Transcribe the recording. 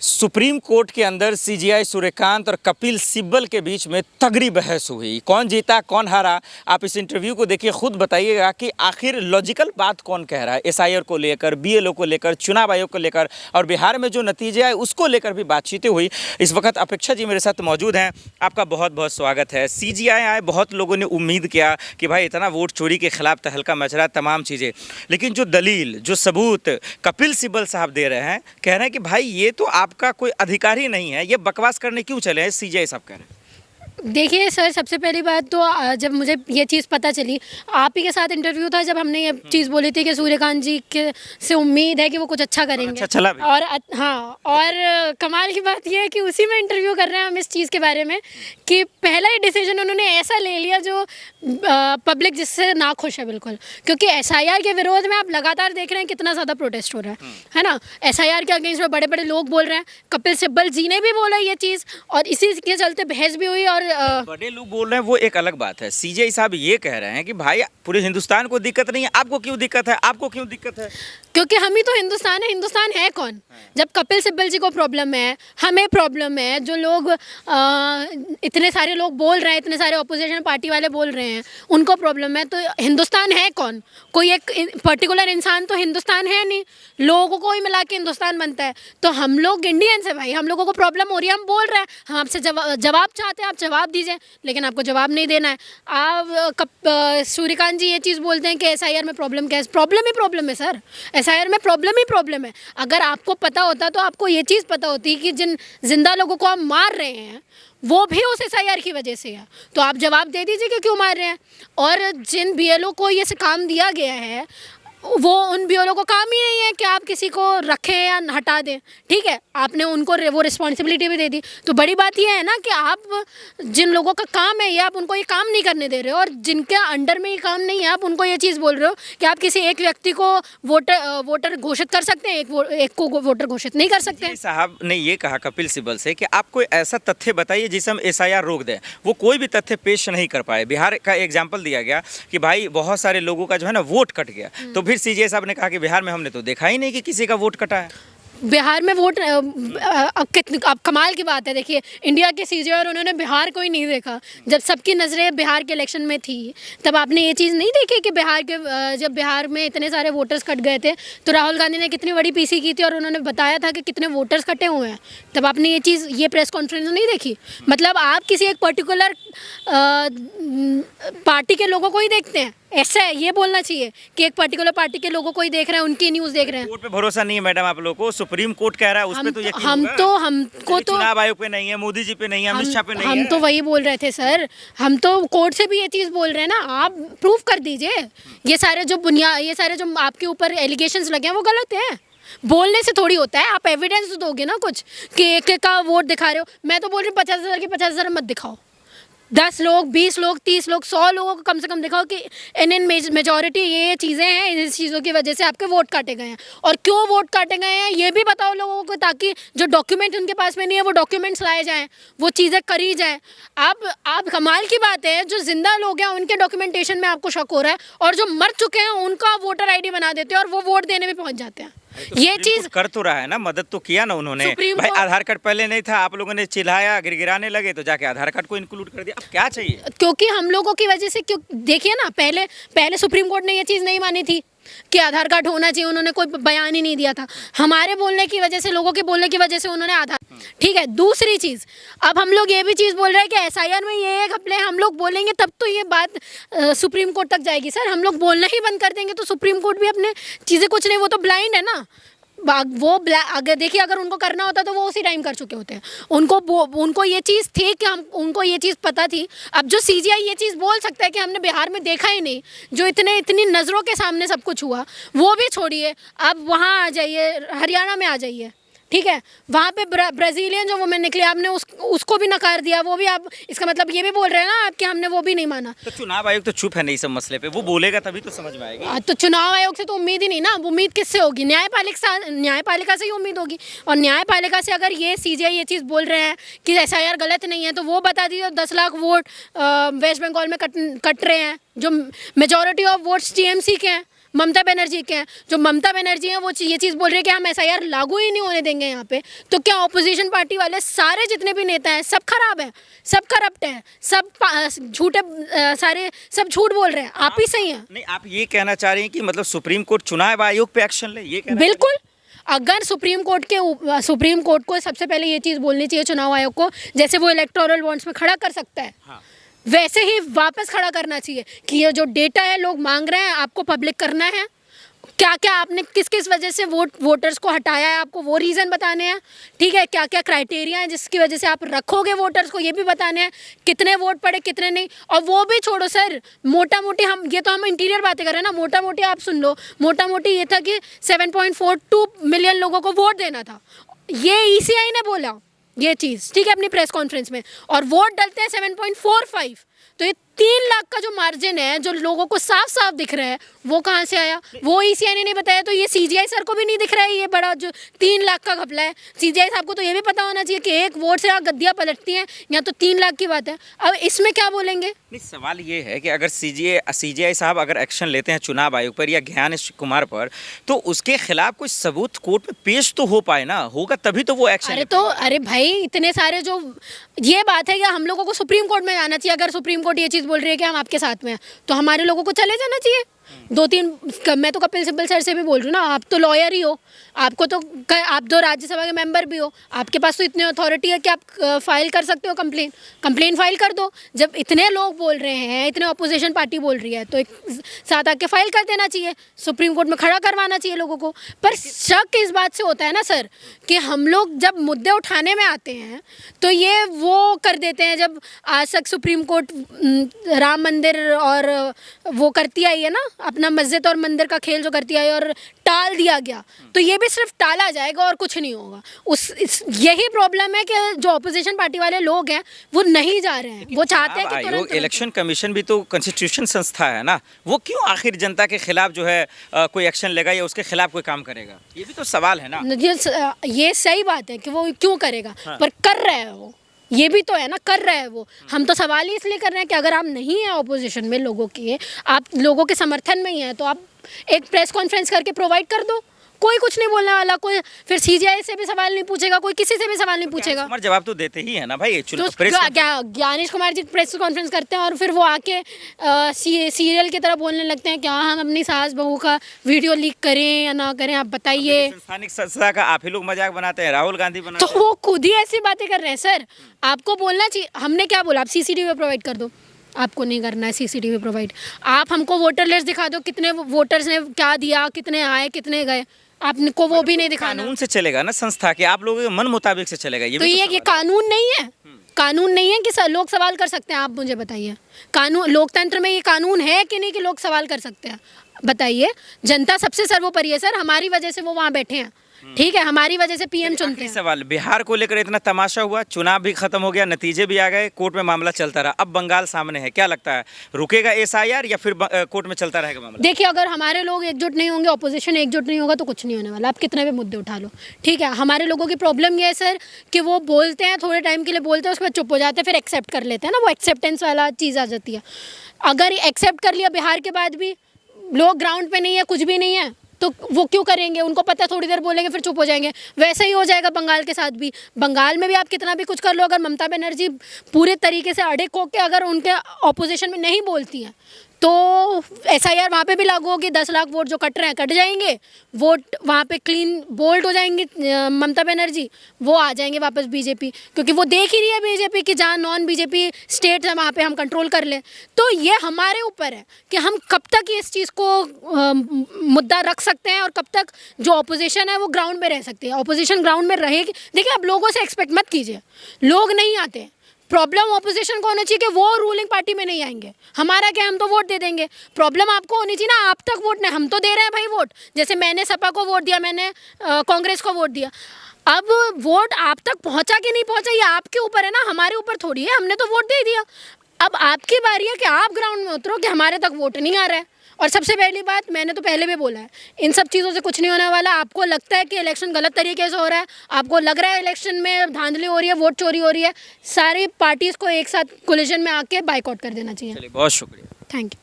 Supreme court के अंदर CJI Suryakant और कपिल सिब्बल के बीच में तगड़ी बहस हुई। कौन जीता कौन हारा, आप इस इंटरव्यू को देखिए, खुद बताइएगा कि आखिर लॉजिकल बात कौन कह रहा है। एसआईआर को लेकर, बीएलओ को लेकर, चुनाव आयोग को लेकर और बिहार में जो नतीजे आए उसको लेकर भी बातचीतें हुई। इस वक्त अपेक्षा जी मेरे साथ मौजूद हैं, आपका बहुत बहुत स्वागत है। सीजेआई आए, बहुत लोगों ने उम्मीद किया कि भाई इतना वोट चोरी के खिलाफ तहलका मच रहा, तमाम चीज़ें, लेकिन जो दलील, जो सबूत कपिल सिब्बल साहब दे रहे हैं, कह रहे हैं कि भाई ये तो आपका कोई अधिकार ही नहीं है, ये बकवास करने क्यों चले हैं, सीजेआई साहब कह रहे हैं। देखिए सर, सबसे पहली बात तो जब मुझे ये चीज़ पता चली, आप ही के साथ इंटरव्यू था जब हमने ये चीज़ बोली थी कि सूर्यकांत जी के से उम्मीद है कि वो कुछ अच्छा करेंगे। अच्छा चला भी। और हाँ, और कमाल की बात ये है कि उसी में इंटरव्यू कर रहे हैं हम इस चीज़ के बारे में कि पहला ही डिसीजन उन्होंने ऐसा ले लिया जो पब्लिक जिससे ना खुश है बिल्कुल। क्योंकि एसआईआर के विरोध में आप लगातार देख रहे हैं कितना ज़्यादा प्रोटेस्ट हो रहा है ना। एसआईआर के अगेंस्ट में बड़े बड़े लोग बोल रहे हैं, कपिल सिब्बल जी ने भी बोला ये चीज़, और इसी के चलते बहस भी हुई। और बड़े लोग बोल रहे हैं वो एक अलग बात है, सीजेआई साहब ये कह रहे हैं कि भाई पूरे हिंदुस्तान को दिक्कत नहीं है, आपको क्यों दिक्कत है, आपको क्यों दिक्कत है? क्योंकि हम ही तो हिंदुस्तान है। हिंदुस्तान है कौन? जब कपिल सिब्बल जी को प्रॉब्लम है, हमें प्रॉब्लम है, जो लोग इतने सारे लोग बोल रहे हैं, इतने सारे अपोजिशन पार्टी वाले बोल रहे हैं, उनको प्रॉब्लम है, तो हिंदुस्तान है कौन? कोई एक पर्टिकुलर इंसान तो हिंदुस्तान है नहीं, लोगों को ही मिला के हिंदुस्तान बनता है। तो हम लोग इंडियंस है भाई, हम लोगों को प्रॉब्लम हो रही है, हम बोल रहे हैं, हम आपसे जवाब चाहते हैं, आप जवाब दीजिए, लेकिन आपको जवाब नहीं देना है। आप सूर्यकांत जी ये चीज़ बोलते हैं कि एसआईआर में प्रॉब्लम क्या है? प्रॉब्लम ही प्रॉब्लम है सर, एसआईआर में प्रॉब्लम ही प्रॉब्लम है। अगर आपको पता होता तो आपको ये चीज़ पता होती कि जिन जिंदा लोगों को हम मार रहे हैं वो भी उस एसआईआर की वजह से है, तो आप जवाब दे दीजिए कि क्यों मार रहे हैं। और जिन बीएलओ को ये काम दिया गया है, वो उन बीएलओ को काम ही नहीं है कि आप किसी को रखें या हटा दें, ठीक है, आपने उनको वो रिस्पॉन्सिबिलिटी भी दे दी। तो बड़ी बात यह है ना कि आप जिन लोगों का काम है ये आप उनको ये काम नहीं करने दे रहे हो, और जिनके अंडर में ये काम नहीं है आप उनको ये चीज़ बोल रहे हो कि आप किसी एक व्यक्ति को वोटर घोषित कर सकते हैं, एक को वोटर घोषित नहीं कर सकते। साहब ने ये कहा कपिल सिब्बल से कि आप कोई ऐसा तथ्य बताइए जिसे हम एसआईआर रोक दें। वो कोई भी तथ्य पेश नहीं कर पाए। बिहार का एग्जाम्पल दिया गया कि भाई बहुत सारे लोगों का जो है ना वोट कट गया, तो फिर सीजेआई साहब ने कहा कि बिहार में हमने तो देखा ही नहीं कि किसी का वोट कटा है। बिहार में वोट अब कमाल की बात है। देखिए, इंडिया के सीजेआई और उन्होंने बिहार को ही नहीं देखा। जब सबकी नज़रें बिहार के इलेक्शन में थी, तब आपने ये चीज़ नहीं देखी कि जब बिहार में इतने सारे वोटर्स कट गए थे, तो राहुल गांधी ने कितनी बड़ी पीसी की थी और उन्होंने बताया था कि कितने वोटर्स कटे हुए हैं। तब आपने ये प्रेस कॉन्फ्रेंस नहीं देखी। मतलब आप किसी एक पर्टिकुलर पार्टी के लोगों को ही देखते हैं, ऐसा है, ये बोलना चाहिए कि एक पर्टिकुलर पार्टी के लोगों को ही देख रहे हैं, उनकी न्यूज़ देख रहे हैं। कोर्ट पे भरोसा नहीं है मैडम आप लोगों को? सुप्रीम कोर्ट कह रहा है उस पे तो यकीन हमको तो चुनाव आयोग पे नहीं है, मोदी जी पे नहीं है, अमित शाह पे नहीं है। हम तो वही बोल रहे थे सर, हम तो कोर्ट से भी ये चीज़ बोल रहे हैं ना, आप प्रूफ कर दीजिए। ये सारे जो आपके ऊपर एलिगेशंस लगे हैं वो गलत हैं। बोलने से थोड़ी होता है, आप एविडेंस तो दोगे ना कुछ कि एक का वोट दिखा रहे हो। मैं तो बोल रही हूँ 50,000 की 50,000 मत दिखाओ, 10 लोग, 20 लोग, 30 लोग, 100 लोगों को कम से कम दिखाओ कि इन मेजॉरिटी ये चीज़ें हैं, इस चीज़ों की वजह से आपके वोट काटे गए हैं। और क्यों वोट काटे गए हैं ये भी बताओ लोगों को, ताकि जो डॉक्यूमेंट उनके पास में नहीं है वो डॉक्यूमेंट्स लाए जाएं, वो चीज़ें करी जाएं। आप कमाल की बात है, जो जिंदा लोग हैं उनके डॉक्यूमेंटेशन में आपको शक हो रहा है, और जो मर चुके हैं उनका वोटर ID बना देते हैं और वो वोट देने भी पहुँच जाते हैं। तो ये चीज कर तो रहा है ना, मदद तो किया ना उन्होंने। भाई आधार कार्ड पहले नहीं था, आप लोगों ने चिल्लाया, गिरगिराने लगे, तो जाके आधार कार्ड को इंक्लूड कर दिया। अब क्या चाहिए? क्योंकि हम लोगों की वजह से, क्यों देखिए ना, पहले सुप्रीम कोर्ट ने ये चीज़ नहीं मानी थी कि आधार कार्ड होना चाहिए, उन्होंने कोई बयान ही नहीं दिया था। हमारे बोलने की वजह से, लोगों के बोलने की वजह से उन्होंने आधार, ठीक है। दूसरी चीज़, अब हम लोग ये भी चीज़ बोल रहे हैं कि एसआईआर में ये घपले, हम लोग बोलेंगे तब तो ये बात सुप्रीम कोर्ट तक जाएगी। सर, हम लोग बोलना ही बंद कर देंगे तो सुप्रीम कोर्ट भी अपने चीज़ें कुछ नहीं, वो तो ब्लाइंड है ना। अगर देखिए, अगर उनको करना होता तो वो उसी टाइम कर चुके होते हैं। उनको ये चीज़ थी कि उनको ये चीज़ पता थी। अब जो सीजेआई ये चीज़ बोल सकता है कि हमने बिहार में देखा ही नहीं, जो इतनी नज़रों के सामने सब कुछ हुआ, वो भी छोड़िए, अब वहाँ आ जाइए, हरियाणा में आ जाइए, ठीक है। वहाँ पे ब्राज़ीलियन जो वुमेन निकली, आपने उसको भी नकार दिया, वो भी आप, इसका मतलब ये भी बोल रहे हैं ना आप कि हमने वो भी नहीं माना। तो चुनाव आयोग तो चुप है नहीं सब मसले पे, वो बोलेगा तभी तो समझ में आएगी। तो चुनाव आयोग से तो उम्मीद ही नहीं ना, उम्मीद किससे होगी? न्यायपालिका से ही उम्मीद होगी। और न्यायपालिका से अगर ये सीजेआई ये चीज़ बोल रहे हैं कि एसआईआर गलत नहीं है, तो वो बता दीजिए 10 लाख वोट वेस्ट बंगाल में कट रहे हैं, जो मेजॉरिटी ऑफ वोट्स टीएमसी के हैं, ममता बनर्जी के हैं। जो ममता बनर्जी हैं वो ये चीज़ बोल रही है कि हम एसआईआर लागू ही नहीं होने देंगे यहाँ पे। तो क्या ऑपोजिशन पार्टी वाले सारे जितने भी नेता हैं सब खराब हैं, सब करप्ट हैं, सब झूठे, सारे सब झूठ बोल रहे हैं? आप ही सही हैं। नहीं, आप ये कहना चाह रही हैं कि मतलब सुप्रीम कोर्ट चुनाव आयोग पे एक्शन ले, ये कहना? बिल्कुल। अगर सुप्रीम कोर्ट को सबसे पहले ये चीज़ बोलनी चाहिए चुनाव आयोग को, जैसे वो इलेक्टोरल बॉन्ड्स में खड़ा कर सकता है, हाँ। वैसे ही वापस खड़ा करना चाहिए कि ये जो डेटा है लोग मांग रहे हैं आपको पब्लिक करना है। क्या क्या आपने किस किस वजह से वोटर्स को हटाया है, आपको वो रीज़न बताने हैं। ठीक है, क्या क्या क्राइटेरिया है जिसकी वजह से आप रखोगे वोटर्स को, ये भी बताने हैं। कितने वोट पड़े कितने नहीं। और वो भी छोड़ो सर, मोटा मोटी हम इंटीरियर बातें कर रहे हैं ना, मोटा मोटी आप सुन लो। मोटा मोटी ये था कि 7.42 मिलियन लोगों को वोट देना था, ये ईसीआई ने बोला ये चीज़, ठीक है, अपनी प्रेस कॉन्फ्रेंस में। और वोट डलते हैं 7.45। तो ये 3 लाख का जो मार्जिन है जो लोगों को साफ साफ दिख रहा है, वो कहाँ से आया? वो ईसीआई ने नहीं बताया, तो ये सीजीआई सर को भी नहीं दिख रहा है ये बड़ा जो 3 लाख का घपला है। सीजीआई साहब को तो ये भी पता होना चाहिए कि एक वोट से गद्दियाँ पलटती हैं, यहाँ तो 3 लाख की बात है। अब इसमें क्या बोलेंगे? नहीं, सवाल ये है कि अगर सीजीआई साहब अगर एक्शन लेते हैं चुनाव आयोग पर या ज्ञानेश कुमार पर, तो उसके खिलाफ कोई सबूत कोर्ट में पेश तो हो पाए ना, होगा तभी तो वो एक्शन। अरे भाई, इतने सारे जो ये बात है कि हम लोगों को सुप्रीम कोर्ट में जाना चाहिए। अगर सुप्रीम कोर्ट ये चीज़ बोल रही है कि हम आपके साथ में हैं, तो हमारे लोगों को चले जाना चाहिए। 2-3 मैं तो कपिल सिब्बल सर से भी बोल रही हूँ ना, आप तो लॉयर ही हो, आपको तो आप 2 राज्यसभा के मेंबर भी हो, आपके पास तो इतनी अथॉरिटी है कि आप फाइल कर सकते हो कंप्लेन फाइल कर दो। जब इतने लोग बोल रहे हैं, इतने अपोजिशन पार्टी बोल रही है, तो एक साथ आके फाइल कर देना चाहिए, सुप्रीम कोर्ट में खड़ा करवाना चाहिए लोगों को। पर शक इस बात से होता है ना सर कि हम लोग जब मुद्दे उठाने में आते हैं तो ये वो कर देते हैं। जब आज तक सुप्रीम कोर्ट राम मंदिर और वो करती आई है ना, अपना मस्जिद और मंदिर का खेल जो करती आई, और टाल दिया गया, तो ये भी सिर्फ टाला जाएगा और कुछ नहीं होगा। यही प्रॉब्लम है कि जो ऑपोजिशन पार्टी वाले लोग हैं वो नहीं जा रहे हैं, वो चाहते हैं कि तुरंत इलेक्शन कमीशन भी तो कॉन्स्टिट्यूशन संस्था है ना, वो क्यों आखिर जनता के खिलाफ जो है कोई एक्शन लेगा या उसके खिलाफ कोई काम करेगा? ये भी तो सवाल है ना। ये सही बात है कि वो क्यों करेगा, पर कर रहा है वो, ये भी तो है ना, कर रहा है वो। हम तो सवाल ही इसलिए कर रहे हैं कि अगर आप नहीं हैं ऑपोजिशन में लोगों के, आप लोगों के समर्थन में ही हैं, तो आप एक प्रेस कॉन्फ्रेंस करके प्रोवाइड कर दो। कोई कुछ नहीं बोलने वाला, कोई फिर सीजीआई से भी सवाल नहीं पूछेगा, कोई किसी से भी सवाल नहीं पूछेगा। कुमार जवाब तो देते ही है ना भाई। तो क्या ज्ञानेश कुमार जी प्रेस कॉन्फ्रेंस करते हैं और फिर वो आके सीरियल की तरह बोलने लगते हैं कि हाँ हम अपनी सास बहू का वीडियो लीक करें या ना करें, आप बताइए। संस्थानिक संस्था का आप ही लोग मजाक बनाते हैं, राहुल गांधी बनाते हैं। तो वो खुद ही ऐसी बातें कर रहे हैं सर, आपको बोलना चाहिए। हमने क्या बोला, आप सीसीटीवी प्रोवाइड कर दो, आपको नहीं करना है सीसीटीवी प्रोवाइड। आप हमको वोटर लिस्ट दिखा दो, कितने वोटर्स ने क्या दिया, कितने आए कितने गए, आपको वो भी नहीं दिखाना। कानून से चलेगा ना संस्था के, आप लोगों के मन मुताबिक से चलेगा। ये तो ये कानून नहीं है, कानून नहीं है कि लोग सवाल कर सकते हैं। आप मुझे बताइए, कानून लोकतंत्र में ये कानून है कि नहीं कि लोग सवाल कर सकते हैं? बताइए। जनता सबसे सर्वोपरि है सर, हमारी वजह से वो वहाँ बैठे हैं, ठीक है, हमारी वजह से पीएम चुनते हैं। सवाल, बिहार को लेकर इतना तमाशा हुआ, चुनाव भी खत्म हो गया, नतीजे भी आ गए, कोर्ट में मामला चलता रहा, अब बंगाल सामने है, क्या लगता है रुकेगा एसआईआर या फिर कोर्ट में चलता रहेगा मामला? देखिए, अगर हमारे लोग एकजुट नहीं होंगे, ऑपोजिशन एकजुट नहीं होगा, तो कुछ नहीं होने वाला। आप कितने भी मुद्दे उठा लो, ठीक है। हमारे लोगों की प्रॉब्लम ये है सर कि वो बोलते हैं, थोड़े टाइम के लिए बोलते हैं, उसके बाद चुप हो जाते हैं, फिर एक्सेप्ट कर लेते हैं ना, वो एक्सेप्टेंस वाला चीज़ आ जाती है। अगर एक्सेप्ट कर लिया बिहार के बाद भी, लोग ग्राउंड पे नहीं है, कुछ भी नहीं है, तो वो क्यों करेंगे? उनको पता है थोड़ी देर बोलेंगे फिर चुप हो जाएंगे। वैसे ही हो जाएगा बंगाल के साथ भी। बंगाल में भी आप कितना भी कुछ कर लो, अगर ममता बनर्जी पूरे तरीके से अड़िग होकर अगर उनके ऑपोजिशन में नहीं बोलती हैं, तो एसआईआर वहाँ पे भी लागू होगी। 10 लाख वोट जो कट रहे हैं कट जाएंगे, वोट वहाँ पे क्लीन बोल्ड हो जाएंगी। ममता बनर्जी वो आ जाएंगे वापस बीजेपी, क्योंकि वो देख ही रही है बीजेपी कि जहाँ नॉन बीजेपी स्टेट है वहाँ पे हम कंट्रोल कर लें। तो ये हमारे ऊपर है कि हम कब तक इस चीज़ को मुद्दा रख सकते हैं और कब तक जो ऑपोजिशन है वो ग्राउंड में रह सकती है। ऑपोजिशन ग्राउंड में रहेगी। देखिए, आप लोगों से एक्सपेक्ट मत कीजिए, लोग नहीं आते। प्रॉब्लम ऑपोजिशन को होना चाहिए कि वो रूलिंग पार्टी में नहीं आएंगे। हमारा क्या, हम तो वोट दे देंगे। प्रॉब्लम आपको होनी चाहिए ना, आप तक वोट नहीं, हम तो दे रहे हैं भाई वोट। जैसे मैंने सपा को वोट दिया, मैंने कांग्रेस को वोट दिया। अब वोट आप तक पहुंचा कि नहीं पहुंचा ये आपके ऊपर है ना, हमारे ऊपर थोड़ी है। हमने तो वोट दे दिया, अब आपकी बारी है कि आप ग्राउंड में उतरो कि हमारे तक वोट नहीं आ रहा है। और सबसे पहली बात, मैंने तो पहले भी बोला है, इन सब चीज़ों से कुछ नहीं होने वाला। आपको लगता है कि इलेक्शन गलत तरीके से हो रहा है, आपको लग रहा है इलेक्शन में धांधली हो रही है, वोट चोरी हो रही है, सारी पार्टीज़ को एक साथ कोलिजन में आके बाइकआउट कर देना चाहिए। चलिए, बहुत शुक्रिया, थैंक यू।